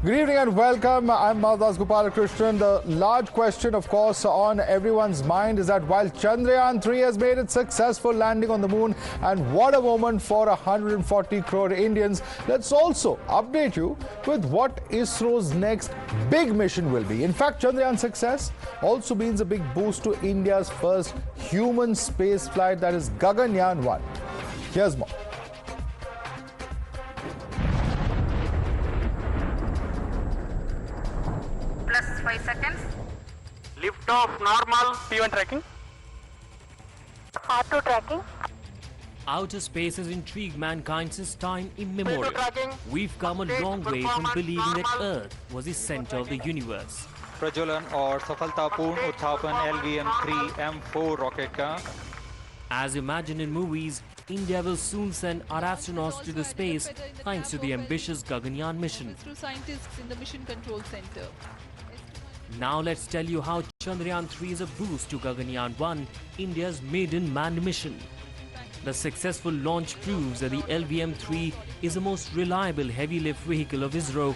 Good evening and welcome. I'm Madhav Gopalakrishnan. The large question, of course, on everyone's mind is that while Chandrayaan 3 has made its successful landing on the moon, and what a moment for 140 crore Indians, let's also update you with what ISRO's next big mission will be. In fact, Chandrayaan's success also means a big boost to India's first human space flight, that is Gaganyaan 1. Here's more. Plus 5 seconds. Lift off normal. P1 tracking. R2 tracking. Outer space has intrigued mankind since time immemorial. tracking. We've come a long way from believing that Earth was the center of the universe. प्रज्वलन और सफलतापूर्ण उत्थापन LVM-3 M4 rocket का As imagined in movies, India will soon send our astronauts to the space thanks to the ambitious Gaganyaan mission. Through scientists in the Mission Control Center. Now let's tell you how Chandrayaan 3 is a boost to Gaganyaan 1, India's maiden manned mission. The successful launch proves that the LVM-3 is the most reliable heavy-lift vehicle of ISRO.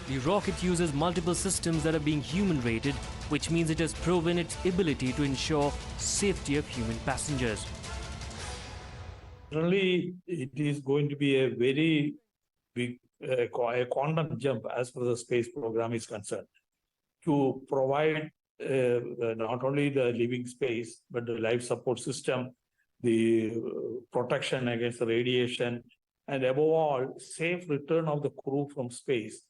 The rocket uses multiple systems that are being human-rated, which means it has proven its ability to ensure safety of human passengers. Certainly, it is going to be a very big quantum jump as far as the space program is concerned, to provide not only the living space, but the life support system, the protection against the radiation, and above all, safe return of the crew from space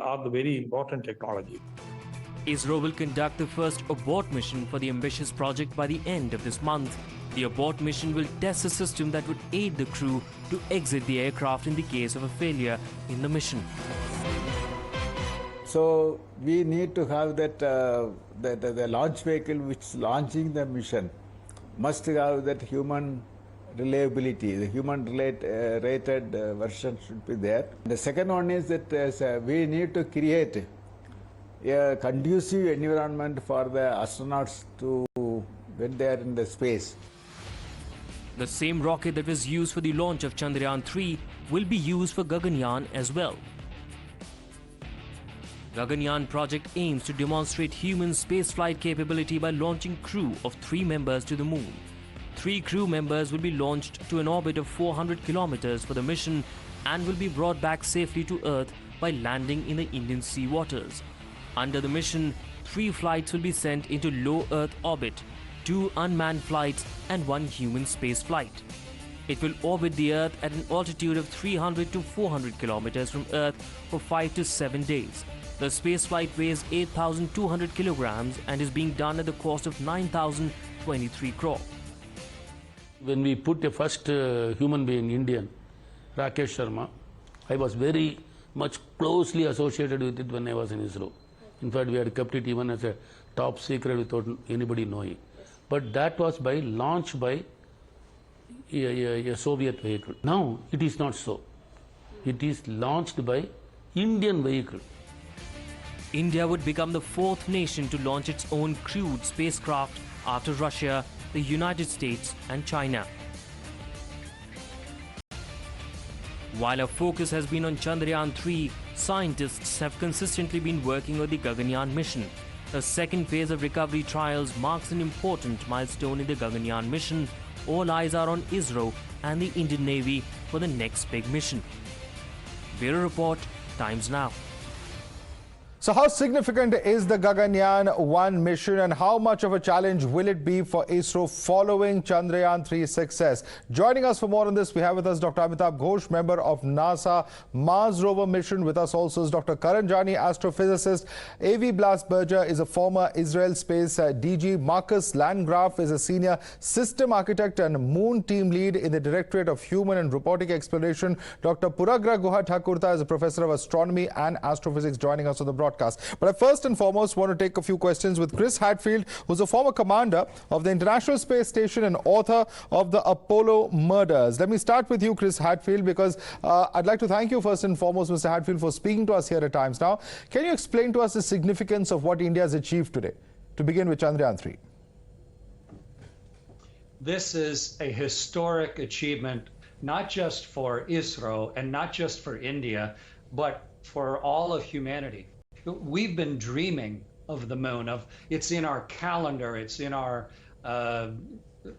are the very important technology. ISRO will conduct the first abort mission for the ambitious project by the end of this month. The abort mission will test a system that would aid the crew to exit the aircraft in the case of a failure in the mission. So we need to have that the launch vehicle which is launching the mission must have that human reliability. The human rated version should be there. The second one is that we need to create a conducive environment for the astronauts to when they are in the space. The same rocket that was used for the launch of Chandrayaan 3 will be used for Gaganyaan as well. Gaganyaan project aims to demonstrate human spaceflight capability by launching crew of 3 members to the moon. 3 crew members will be launched to an orbit of 400 kilometers for the mission and will be brought back safely to Earth by landing in the Indian sea waters. Under the mission, 3 flights will be sent into low Earth orbit, 2 unmanned flights and 1 human space flight. It will orbit the Earth at an altitude of 300 to 400 kilometers from Earth for 5 to 7 days. The space flight weighs 8,200 kilograms and is being done at the cost of 9,023 crore. When we put the first human being, Indian, Rakesh Sharma, I was very much closely associated with it when I was in ISRO. In fact, we had kept it even as a top secret without anybody knowing. But that was by launch by a Soviet vehicle. Now, it is not so. It is launched by Indian vehicle. India would become the 4th nation to launch its own crewed spacecraft after Russia, the United States and China. While our focus has been on Chandrayaan 3, scientists have consistently been working on the Gaganyaan mission. The second phase of recovery trials marks an important milestone in the Gaganyaan mission. All eyes are on ISRO and the Indian Navy for the next big mission. Bureau Report, Times Now. So how significant is the Gaganyaan 1 mission and how much of a challenge will it be for ISRO following Chandrayaan 3's success? Joining us for more on this, we have with us Dr. Amitabh Ghosh, member of NASA Mars Rover mission. With us also is Dr. Karanjani, astrophysicist. Avi Blas-Berger is a former Israel Space DG. Marcus Landgraf is a senior system architect and moon team lead in the Directorate of Human and Robotic Exploration. Dr. Puragra Guha Thakurta is a professor of astronomy and astrophysics, joining us on the broadcast. But I first and foremost want to take a few questions with Chris Hadfield, who's a former commander of the International Space Station and author of the Apollo Murders. Let me start with you, Chris Hadfield, because I'd like to thank you first and foremost, Mr. Hadfield, for speaking to us here at Times Now. Can you explain to us the significance of what India has achieved today? To begin with Chandrayaan 3. This is a historic achievement, not just for ISRO and not just for India, but for all of humanity. We've been dreaming of the moon. It's in our calendar. It's in our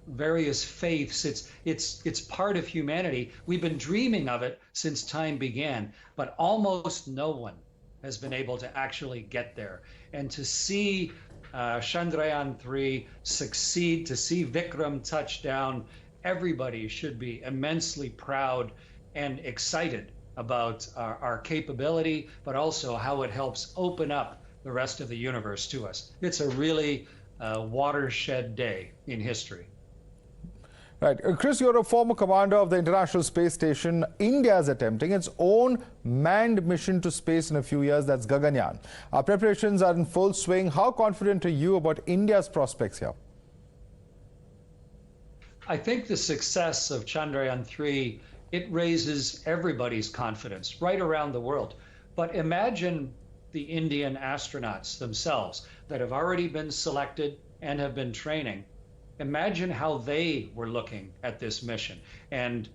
various faiths. It's part of humanity. We've been dreaming of it since time began, but almost no one has been able to actually get there. And to see Chandrayaan 3 succeed, to see Vikram touch down, everybody should be immensely proud and excited about our capability, but also how it helps open up the rest of the universe to us. It's a really watershed day in history. Right. Chris, you're a former commander of the International Space Station. India is attempting its own manned mission to space in a few years. That's Gaganyaan. Our preparations are in full swing. How confident are you about India's prospects here? I think the success of Chandrayaan 3, it raises everybody's confidence right around the world. But imagine the Indian astronauts themselves that have already been selected and have been training. Imagine how they were looking at this mission and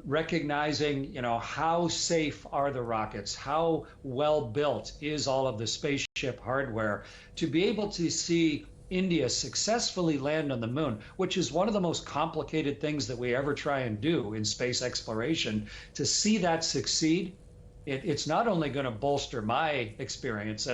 recognizing, how safe are the rockets, how well built is all of the spaceship hardware, to be able to see India successfully land on the moon, which is one of the most complicated things that we ever try and do in space exploration. To see that succeed, it's not only going to bolster my experience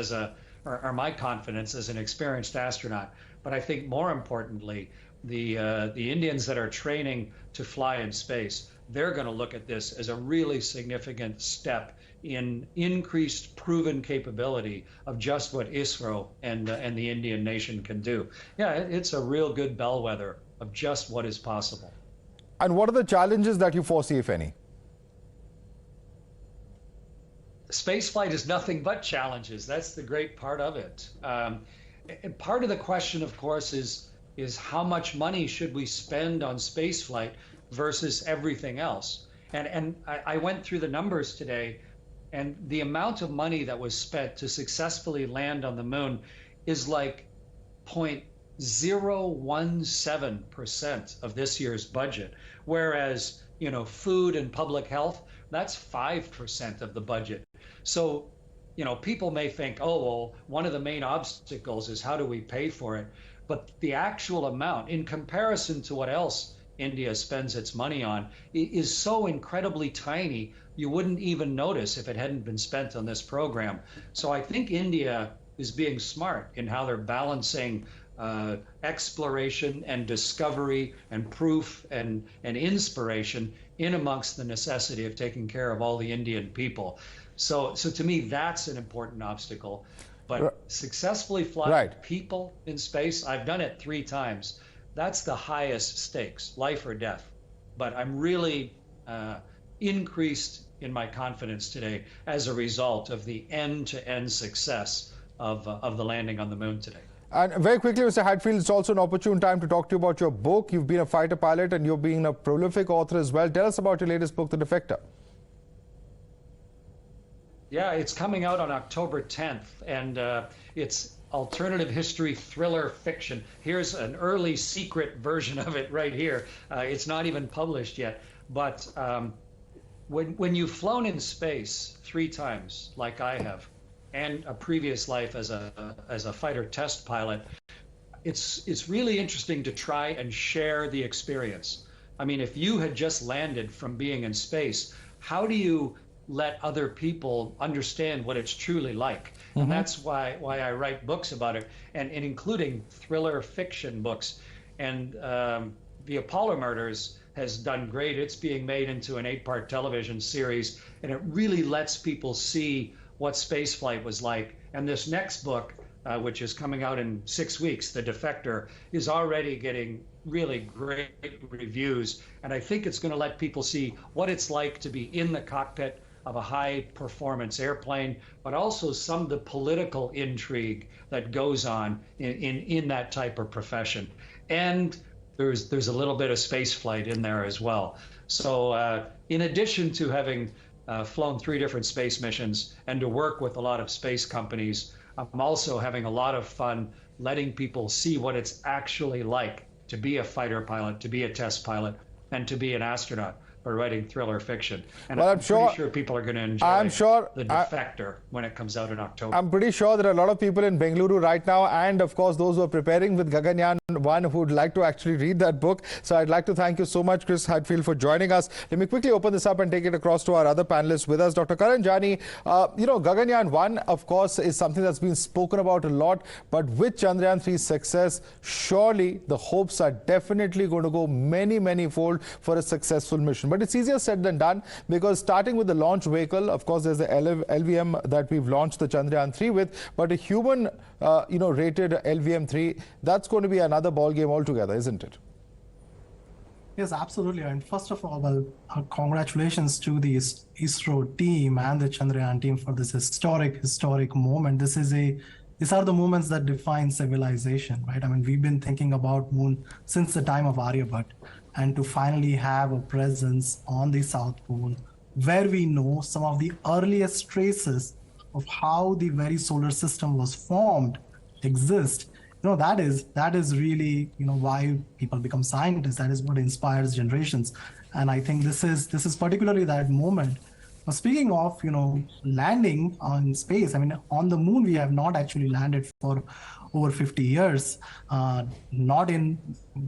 or my confidence as an experienced astronaut, but I think more importantly, the Indians that are training to fly in space, they're going to look at this as a really significant step in increased proven capability of just what ISRO and the Indian nation can do. Yeah, it's a real good bellwether of just what is possible. And what are the challenges that you foresee, if any? Spaceflight is nothing but challenges. That's the great part of it. And part of the question, of course, is how much money should we spend on spaceflight versus everything else? And I went through the numbers today, and the amount of money that was spent to successfully land on the moon is like 0.017% of this year's budget, whereas food and public health, that's 5% of the budget. So people may think, oh, well, one of the main obstacles is how do we pay for it? But the actual amount, in comparison to what else India spends its money on, is so incredibly tiny, you wouldn't even notice if it hadn't been spent on this program. So I think India is being smart in how they're balancing exploration and discovery and proof and inspiration in amongst the necessity of taking care of all the Indian people. So to me, that's an important obstacle. But successfully flying people in space, I've done it 3 times. That's the highest stakes, life or death. But I'm really increased in my confidence today as a result of the end-to-end success of the landing on the moon today. And very quickly, Mr. Hadfield, it's also an opportune time to talk to you about your book. You've been a fighter pilot and you've been a prolific author as well. Tell us about your latest book, The Defector. Yeah, it's coming out on October 10th, and it's alternative history thriller fiction. Here's an early secret version of it right here. It's not even published yet, but when you've flown in space 3 times, like I have, and a previous life as a fighter test pilot, it's really interesting to try and share the experience. I mean, if you had just landed from being in space, how do you let other people understand what it's truly like? And that's why I write books about it, and including thriller fiction books. And the Apollo Murders has done great. It's being made into an 8-part television series, and it really lets people see what spaceflight was like. And this next book, which is coming out in 6 weeks, The Defector, is already getting really great reviews. And I think it's going to let people see what it's like to be in the cockpit of a high-performance airplane, but also some of the political intrigue that goes on in that type of profession. And there's a little bit of space flight in there as well. So in addition to having flown 3 different space missions and to work with a lot of space companies, I'm also having a lot of fun letting people see what it's actually like to be a fighter pilot, to be a test pilot, and to be an astronaut. or writing thriller fiction. And Well, I'm I'm sure- pretty sure people are going to enjoy I'm sure- The Defector when it comes out in October. I'm pretty sure there are a lot of people in Bengaluru right now, and of course those who are preparing with Gaganyaan 1 who would like to actually read that book. So I'd like to thank you so much, Chris Hadfield, for joining us. Let me quickly open this up and take it across to our other panelists with us. Dr. Karan Jani, Gaganyaan 1, of course, is something that's been spoken about a lot, but with Chandrayaan 3's success, surely the hopes are definitely going to go many, many fold for a successful mission. But it's easier said than done, because starting with the launch vehicle, of course, there's the LVM that we've launched the Chandrayaan 3 with, but a human, rated LVM 3, that's going to be another ball game altogether, isn't it? Yes, absolutely. And first of all, well, congratulations to the ISRO team and the Chandrayaan team for this historic moment. These are the moments that define civilization, right? I mean, we've been thinking about moon since the time of Aryabhat, and to finally have a presence on the South Pole, where we know some of the earliest traces of how the very solar system was formed exist. That is really, why people become scientists. That is what inspires generations. And I think this is particularly that moment. Now, speaking of, landing on space, I mean, on the moon, we have not actually landed for over 50 years, not in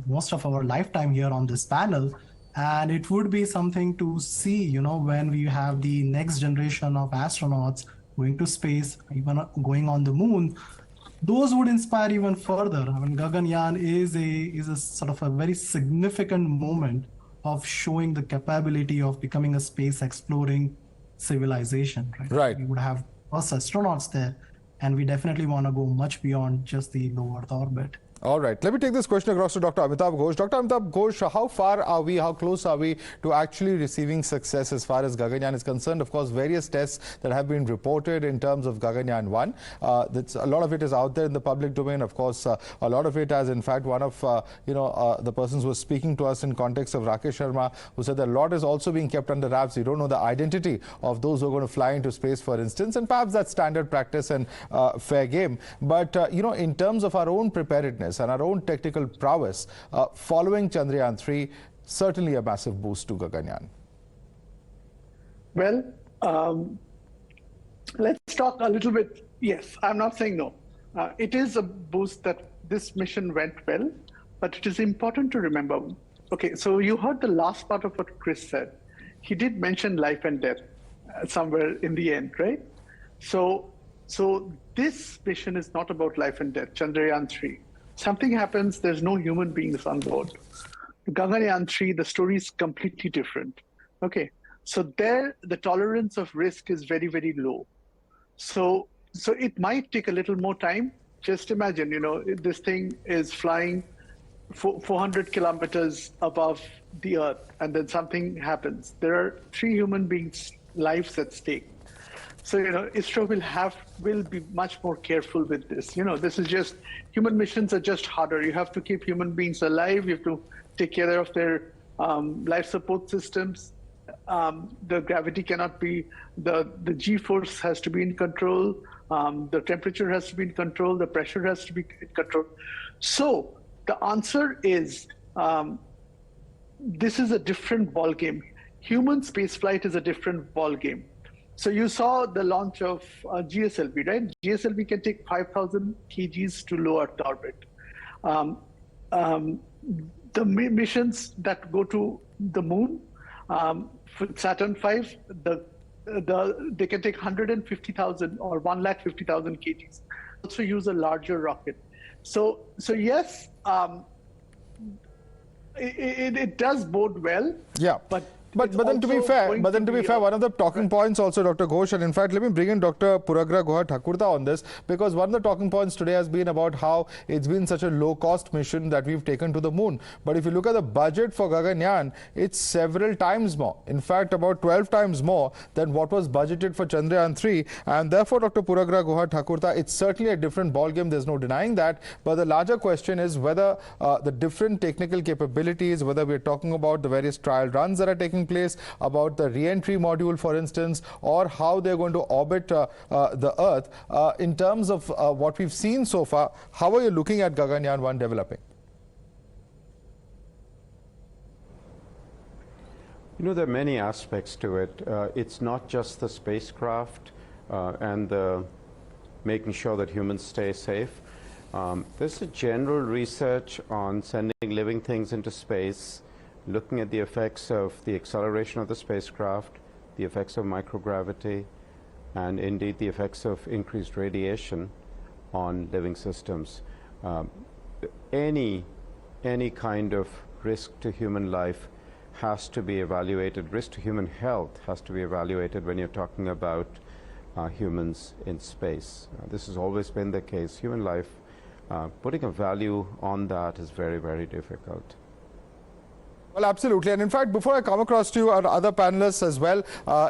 most of our lifetime here on this panel. And it would be something to see, when we have the next generation of astronauts going to space, even going on the moon. Those would inspire even further. I mean, Gaganyaan is a sort of a very significant moment of showing the capability of becoming a space exploring civilization, right? Right. We would have us astronauts there, and we definitely want to go much beyond just the low Earth orbit. All right, let me take this question across to Dr. Amitabh Ghosh. Dr. Amitabh Ghosh, how far are we, how close are we to actually receiving success as far as Gaganyaan is concerned? Of course, various tests that have been reported in terms of Gaganyaan 1. A lot of it is out there in the public domain. Of course, a lot of it, as in fact, one of the persons who was speaking to us in context of Rakesh Sharma, who said that a lot is also being kept under wraps. You don't know the identity of those who are going to fly into space, for instance, and perhaps that's standard practice and fair game. But, in terms of our own preparedness and our own technical prowess, following Chandrayaan 3, certainly a massive boost to Gaganyaan. Well, let's talk a little bit. Yes, I'm not saying no. It is a boost that this mission went well, but it is important to remember. Okay, so you heard the last part of what Chris said. He did mention life and death somewhere in the end, right? So this mission is not about life and death, Chandrayaan 3. Something happens, there's no human beings on board. Gaganyaan 3, the story is completely different. Okay, so there, the tolerance of risk is very, very low. So it might take a little more time. Just imagine, this thing is flying 400 kilometers above the Earth, and then something happens. There are 3 human beings' lives at stake. So, ISRO will be much more careful with this. This is just, human missions are just harder. You have to keep human beings alive. You have to take care of their life support systems. The gravity cannot be, the G-force has to be in control. The temperature has to be in control. The pressure has to be in control. So the answer is, this is a different ball game. Human spaceflight is a different ball game. So you saw the launch of GSLV, right? GSLV can take 5,000 kgs to low Earth orbit. The missions that go to the moon, for Saturn V, they can take 150,000 or 150,000 kgs. Also use a larger rocket. So yes, it does bode well. Yeah. But then to be fair, one of the talking points also, Dr. Ghosh, and in fact, let me bring in Dr. Puragra Guha Thakurta on this, because one of the talking points today has been about how it's been such a low-cost mission that we've taken to the moon. But if you look at the budget for Gaganyaan, it's several times more. In fact, about 12 times more than what was budgeted for Chandrayaan 3. And therefore, Dr. Puragra Guha Thakurta, it's certainly a different ballgame. There's no denying that. But the larger question is whether the different technical capabilities, whether we're talking about the various trial runs that are taking place, about the re-entry module, for instance, or how they're going to orbit the Earth. In terms of what we've seen so far, how are you looking at Gaganyaan 1 developing? You know, there are many aspects to it. It's not just the spacecraft and the making sure that humans stay safe. There's a general research on sending living things into space, looking at the effects of the acceleration of the spacecraft, the effects of microgravity, and indeed the effects of increased radiation on living systems. Any kind of risk to human life has to be evaluated. Risk to human health has to be evaluated when you're talking about humans in space. This has always been the case. Human life, putting a value on that is very, very difficult. Well, absolutely. And in fact, before I come across to you, our other panelists as well,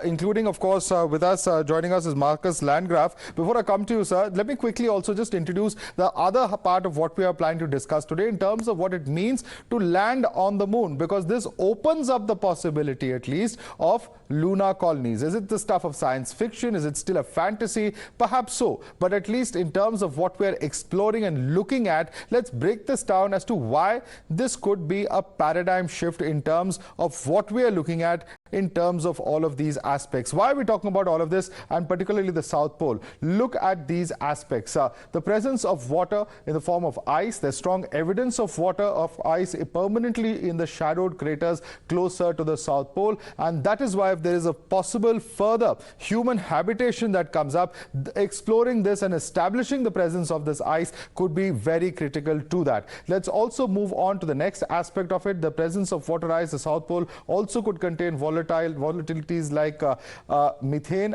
including, of course, with us, joining us is Marcus Landgraf. Before I come to you, sir, let me quickly also just introduce the other part of what we are planning to discuss today in terms of what it means to land on the moon, because this opens up the possibility, at least, of lunar colonies. Is it the stuff of science fiction? Is it still a fantasy? Perhaps so. But at least in terms of what we're exploring and looking at, let's break this down as to why this could be a paradigm shift in terms of what we are looking at in terms of all of these aspects. Why are we talking about all of this, and particularly the South Pole? Look at these aspects. The presence of water in the form of ice. There's strong evidence of water, of ice permanently in the shadowed craters closer to the South Pole, and that is why if there is a possible further human habitation that comes up, exploring this and establishing the presence of this ice could be very critical to that. Let's also move on to the next aspect of it. The presence of water ice, the South Pole also could contain volatilities like methane,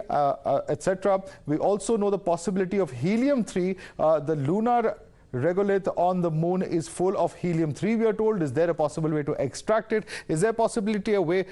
etc. We also know the possibility of helium-3. The lunar regolith on the moon is full of helium-3, we are told. Is there a possible way to extract it? Is there possibly a way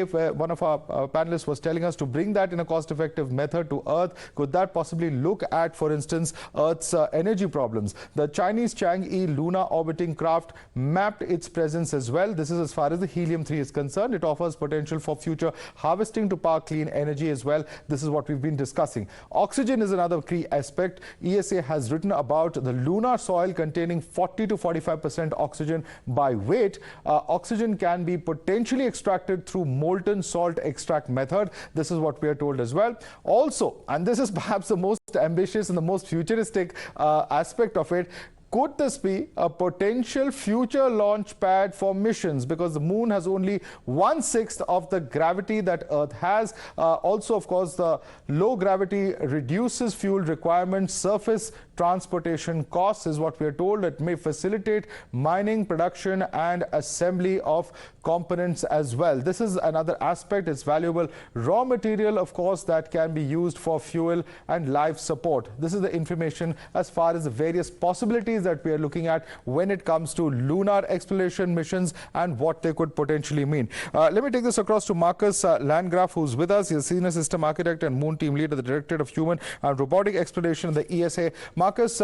where one of our panelists was telling us to bring that in a cost-effective method to Earth? Could that possibly look at, for instance, Earth's energy problems? The Chinese Chang'e lunar orbiting craft mapped its presence as well. This is as far as the helium-3 is concerned. It offers potential for future harvesting to power clean energy as well. This is what we've been discussing. Oxygen is another key aspect. ESA has written about the lunar soil containing 40 to 45% oxygen by weight. Oxygen can be potentially extracted through molten salt extract method. This is what we are told as well. Also, and this is perhaps the most ambitious and the most futuristic aspect of it, could this be a potential future launch pad for missions? Because the moon has only 1/6 of the gravity that Earth has. Also, of course, the low gravity reduces fuel requirements. Surface transportation costs is what we are told. It may facilitate mining, production and assembly of components as well. This is another aspect. It's valuable raw material, of course, that can be used for fuel and life support. This is the information as far as the various possibilities that we are looking at when it comes to lunar exploration missions and what they could potentially mean. Let me take this across to Marcus Landgraf, who's with us. He's a senior system architect and moon team leader, the director of human and robotic exploration of the ESA. Marcus,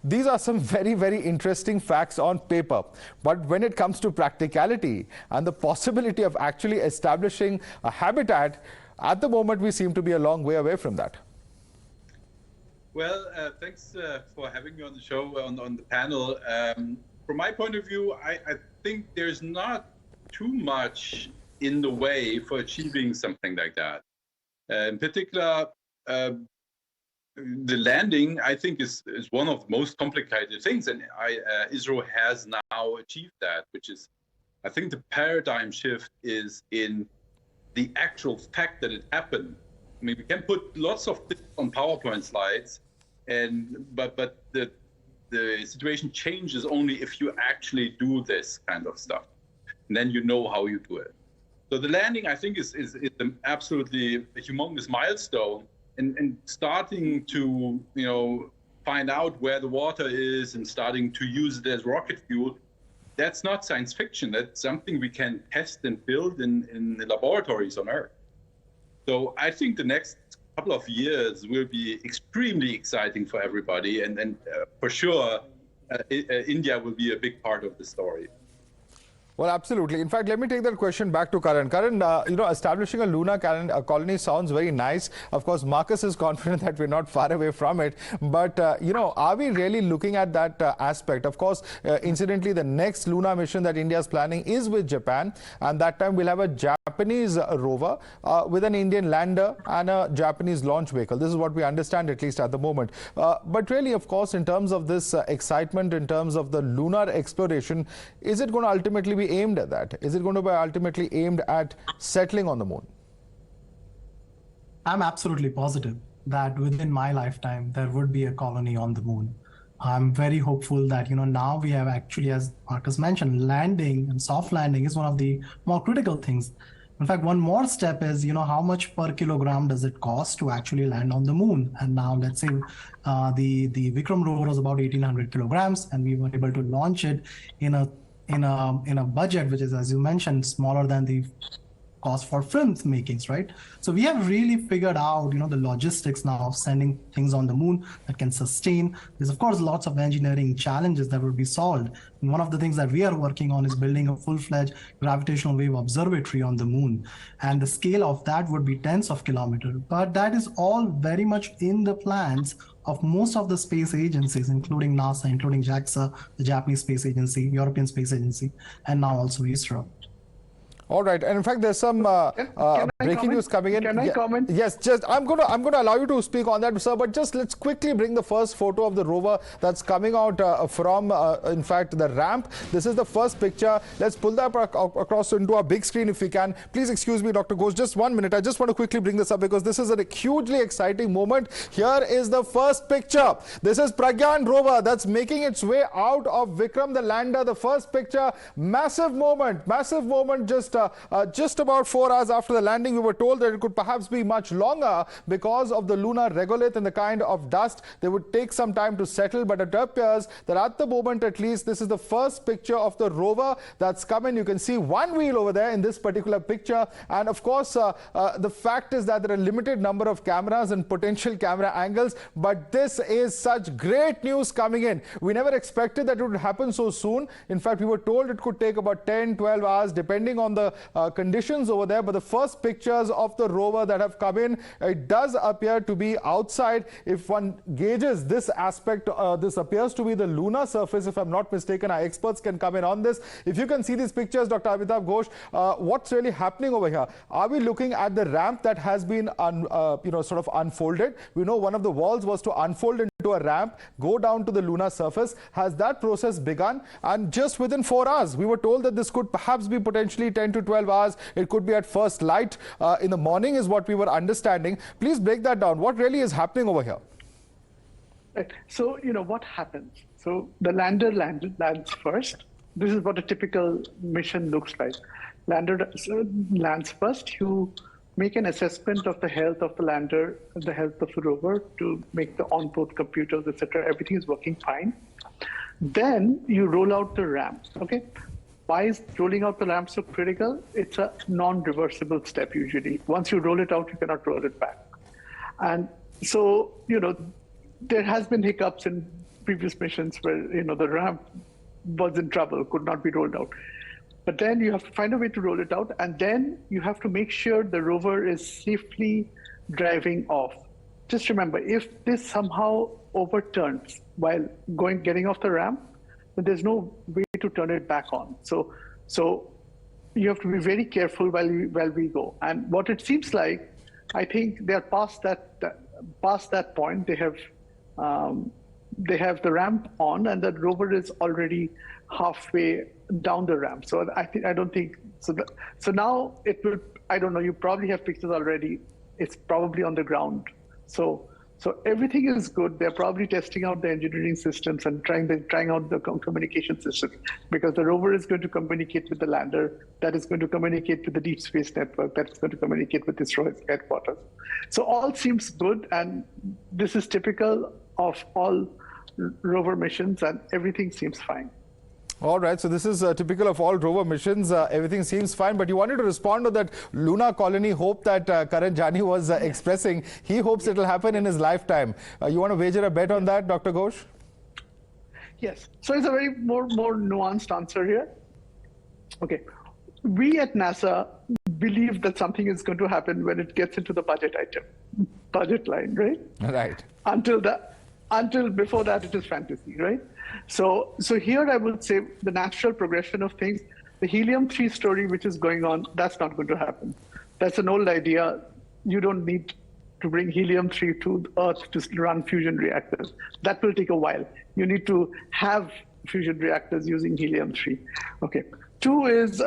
these are some very, very interesting facts on paper. But when it comes to practicality and the possibility of actually establishing a habitat, at the moment we seem to be a long way away from that. Well, thanks for having me on the show, on the panel. From my point of view, I think there's not too much in the way for achieving something like that. In particular, the landing, I think, is one of the most complicated things, and ISRO has now achieved that, which is, I think the paradigm shift is in the actual fact that it happened. I mean, we can put lots of things on PowerPoint slides, but the situation changes only if you actually do this kind of stuff, and then you know how you do it. So the landing, I think, is absolutely a humongous milestone, and starting to find out where the water is and starting to use it as rocket fuel. That's not science fiction. That's something we can test and build in the laboratories on Earth. So I think the next couple of years will be extremely exciting for everybody, and for sure, India will be a big part of the story. Well, absolutely. In fact, let me take that question back to Karan. Karan, establishing a lunar colony sounds very nice. Of course, Marcus is confident that we're not far away from it. But, are we really looking at that aspect? Of course, incidentally, the next lunar mission that India is planning is with Japan. And that time we'll have a Japanese rover with an Indian lander and a Japanese launch vehicle. This is what we understand, at least at the moment. But really, of course, in terms of this excitement, in terms of the lunar exploration, is it going to ultimately be aimed at that? Is it going to be ultimately aimed at settling on the moon? I'm absolutely positive that within my lifetime, there would be a colony on the moon. I'm very hopeful that, now we have actually, as Marcus mentioned, landing and soft landing is one of the more critical things. In fact, one more step is, how much per kilogram does it cost to actually land on the moon? And now let's say the Vikram rover was about 1800 kilograms, and we were able to launch it in a budget which is, as you mentioned, smaller than the cost for film makings, right? So we have really figured out, the logistics now of sending things on the moon that can sustain. There's of course lots of engineering challenges that will be solved. And one of the things that we are working on is building a full-fledged gravitational wave observatory on the moon. And the scale of that would be tens of kilometers. But that is all very much in the plans of most of the space agencies, including NASA, including JAXA, the Japanese Space Agency, European Space Agency, and now also ISRO. All right, and in fact, there's some breaking news coming in. Can I comment? Yes, just I'm going to allow you to speak on that, sir. But just let's quickly bring the first photo of the rover that's coming out from, in fact, the ramp. This is the first picture. Let's pull that across into our big screen if we can. Please excuse me, Dr. Ghosh, just 1 minute. I just want to quickly bring this up because this is a hugely exciting moment. Here is the first picture. This is Pragyan rover that's making its way out of Vikram, the lander. The first picture, massive moment, just about 4 hours after the landing. We were told that it could perhaps be much longer because of the lunar regolith and the kind of dust. They would take some time to settle, but it appears that at the moment, at least, this is the first picture of the rover that's come in. You can see one wheel over there in this particular picture. And of course, the fact is that there are a limited number of cameras and potential camera angles, but this is such great news coming in. We never expected that it would happen so soon. In fact, we were told it could take about 10-12 hours depending on the conditions over there, but the first pictures of the rover that have come in, it does appear to be outside. If one gauges this aspect, this appears to be the lunar surface, if I'm not mistaken. Our experts can come in on this. If you can see these pictures, Dr. Madhav Ghosh, what's really happening over here? Are we looking at the ramp that has been sort of unfolded? We know one of the walls was to unfold into a ramp, go down to the lunar surface. Has that process begun? And just within 4 hours, we were told that this could perhaps be potentially 10 to 12 hours. It could be at first light in the morning is what we were understanding. Please break that down. What really is happening over here? Right. So, what happens? So the lander lands first. This is what a typical mission looks like. Lander lands first. You make an assessment of the health of the lander, the health of the rover, to make the onboard computers, etc. Everything is working fine. Then you roll out the ramp. Okay. Why is rolling out the ramp so critical? It's a non-reversible step usually. Once you roll it out, you cannot roll it back. And so, there has been hiccups in previous missions where, the ramp was in trouble, could not be rolled out. But then you have to find a way to roll it out, and then you have to make sure the rover is safely driving off. Just remember, if this somehow overturns while getting off the ramp, then there's no way to turn it back on. So you have to be very careful while we go. And what it seems like, I think they are past that point. They have the ramp on, and the rover is already halfway down the ramp. So I don't think so. So now it will. I don't know. You probably have pictures already. It's probably on the ground. So everything is good. They're probably testing out the engineering systems and trying out the communication systems, because the rover is going to communicate with the lander, that is going to communicate with the Deep Space Network, that is going to communicate with ISRO's headquarters. So all seems good, and this is typical of all rover missions, and everything seems fine. All right, so this is typical of all rover missions. Everything seems fine, but you wanted to respond to that lunar colony hope that Karan Jani was expressing. He hopes it will happen in his lifetime. You want to wager a bet on that, Dr. Ghosh? Yes. So it's a very more nuanced answer here. Okay. We at NASA believe that something is going to happen when it gets into the budget line, right? Right. Until before that, it is fantasy, right? So here I would say the natural progression of things, the helium-3 story which is going on, that's not going to happen. That's an old idea. You don't need to bring helium-3 to Earth to run fusion reactors. That will take a while. You need to have fusion reactors using helium-3. Okay. 2 is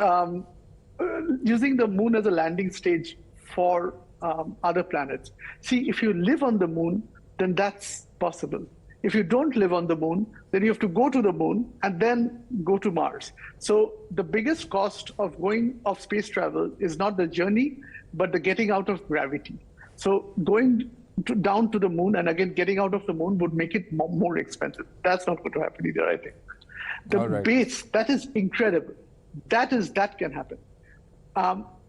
using the moon as a landing stage for other planets. See, if you live on the moon, then that's possible. If you don't live on the moon, then you have to go to the moon and then go to Mars. So the biggest cost of space travel is not the journey, but the getting out of gravity. So going down to the moon and again getting out of the moon would make it more expensive. That's not going to happen either, I think. The base, that is incredible. That can happen.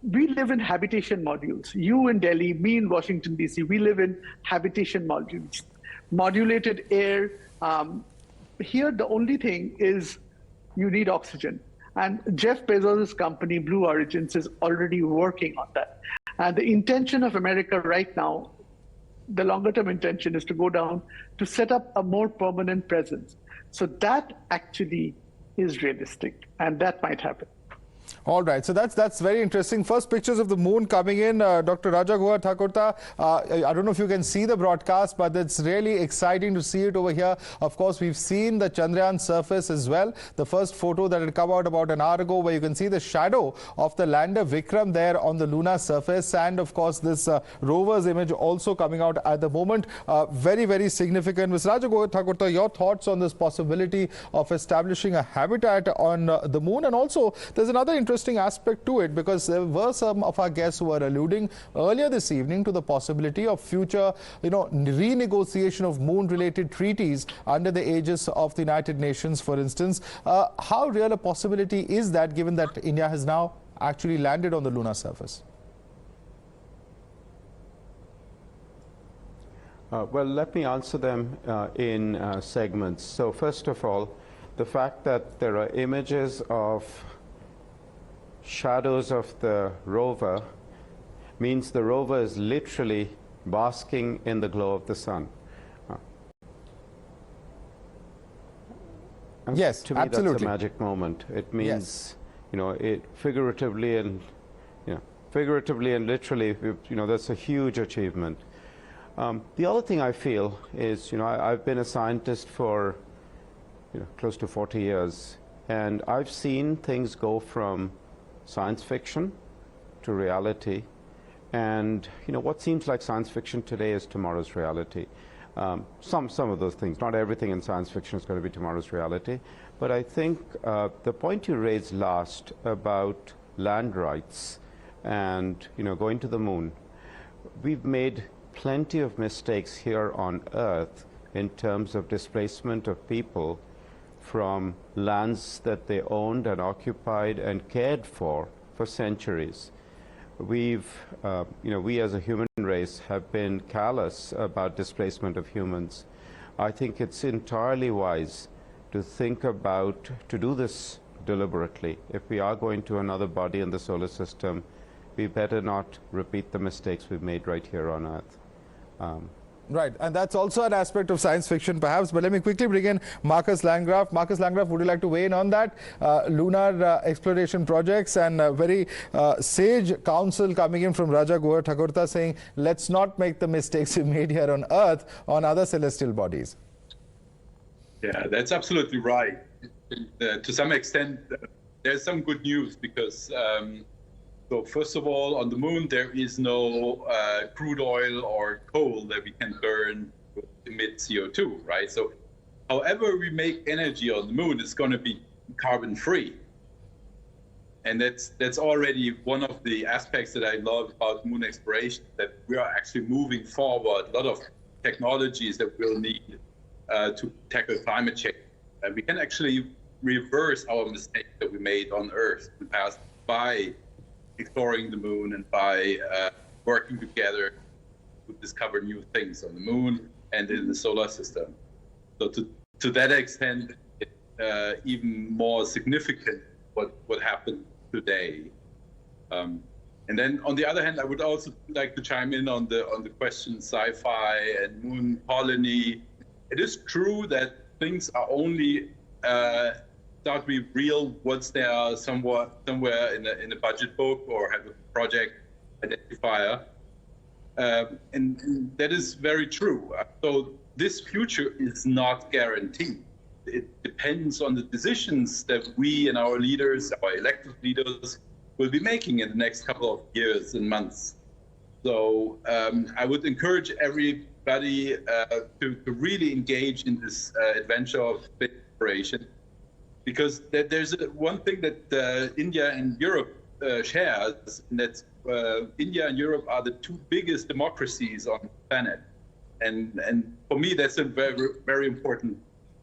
We live in habitation modules. You in Delhi, me in Washington, DC, we live in habitation modules. Modulated air. Here, the only thing is you need oxygen. And Jeff Bezos' company, Blue Origins, is already working on that. And the intention of America right now, the longer-term intention is to go down to set up a more permanent presence. So that actually is realistic, and that might happen. All right, so that's very interesting. First pictures of the moon coming in. Dr. Raja Guha Thakurta, I don't know if you can see the broadcast, but it's really exciting to see it over here. Of course, we've seen the Chandrayaan surface as well. The first photo that had come out about an hour ago, where you can see the shadow of the lander Vikram there on the lunar surface. And of course, this rover's image also coming out at the moment. Very, very significant. Mr. Raja Guha Thakurta, your thoughts on this possibility of establishing a habitat on the moon? And also, there's another interesting aspect to it, because there were some of our guests who were alluding earlier this evening to the possibility of future, renegotiation of moon-related treaties under the aegis of the United Nations, for instance. How real a possibility is that, given that India has now actually landed on the lunar surface? Well, let me answer them in segments. So first of all, the fact that there are images of shadows of the rover means the rover is literally basking in the glow of the sun. Yes, to me, absolutely. That's a magic moment. It means, it figuratively and literally, that's a huge achievement. The other thing I feel is, I've been a scientist for, close to 40 years, and I've seen things go from science fiction to reality, and what seems like science fiction today is tomorrow's reality. Some of those things, not everything in science fiction is going to be tomorrow's reality, but I think the point you raised last about land rights and going to the moon, we've made plenty of mistakes here on Earth in terms of displacement of people from lands that they owned and occupied and cared for centuries. We as a human race have been callous about displacement of humans. I think it's entirely wise to to do this deliberately. If we are going to another body in the solar system, we better not repeat the mistakes we've made right here on Earth. Right, and that's also an aspect of science fiction, perhaps. But let me quickly bring in Marcus Landgraf. Marcus Landgraf, would you like to weigh in on that? Lunar exploration projects and very sage counsel coming in from Raja Guha Thakurta saying, let's not make the mistakes we made here on Earth on other celestial bodies. Yeah, that's absolutely right. To some extent, there's some good news because so first of all, on the moon, there is no crude oil or coal that we can burn to emit CO2, right? So however we make energy on the moon, it's going to be carbon free. And that's already one of the aspects that I love about moon exploration, that we are actually moving forward a lot of technologies that we'll need to tackle climate change. And we can actually reverse our mistakes that we made on Earth in the past by exploring the moon and by working together to discover new things on the moon and in the solar system. So to that extent, it's even more significant what happened today. And then on the other hand, I would also like to chime in on the question sci-fi and moon colony. It is true that things are only start to be real once they are somewhere in a budget book or have a project identifier. And that is very true. So this future is not guaranteed. It depends on the decisions that we and our leaders, our elected leaders, will be making in the next couple of years and months. So I would encourage everybody to really engage in this adventure of space exploration, because there's one thing that India and Europe shares, and that's India and Europe are the two biggest democracies on the planet. And for me, that's a very, very important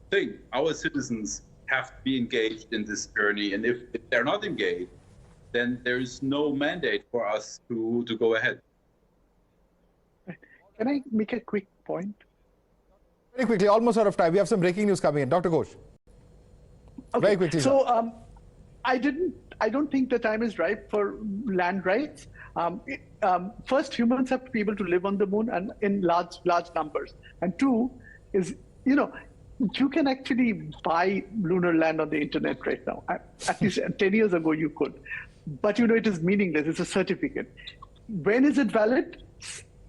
thing. Our citizens have to be engaged in this journey. And if they're not engaged, then there is no mandate for us to go ahead. Can I make a quick point? Very quickly, almost out of time. We have some breaking news coming in. Dr. Ghosh. Okay. Very quickly. So I don't think the time is ripe for land rights. First, humans have to be able to live on the moon and in large numbers. And two is, you can actually buy lunar land on the internet right now. At least 10 years ago, you could. But it is meaningless. It's a certificate. When is it valid?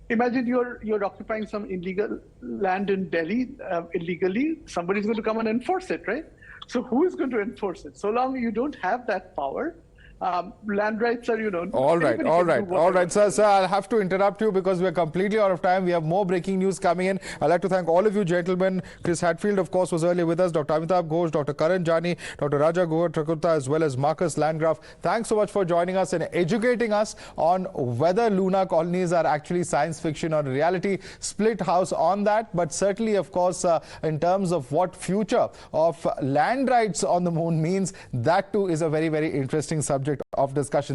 Imagine you're occupying some illegal land in Delhi illegally. Somebody's going to come and enforce it, right? So who is going to enforce it? So long you don't have that power, land rights are, All right. Sir, I'll have to interrupt you because we're completely out of time. We have more breaking news coming in. I'd like to thank all of you gentlemen. Chris Hadfield, of course, was earlier with us. Dr. Madhav Ghosh, Dr. Karan Jani, Dr. Raja Trakurta, as well as Marcus Landgraf. Thanks so much for joining us and educating us on whether lunar colonies are actually science fiction or reality. Split house on that. But certainly, of course, in terms of what future of land rights on the moon means, that too is a very, very interesting subject of discussion.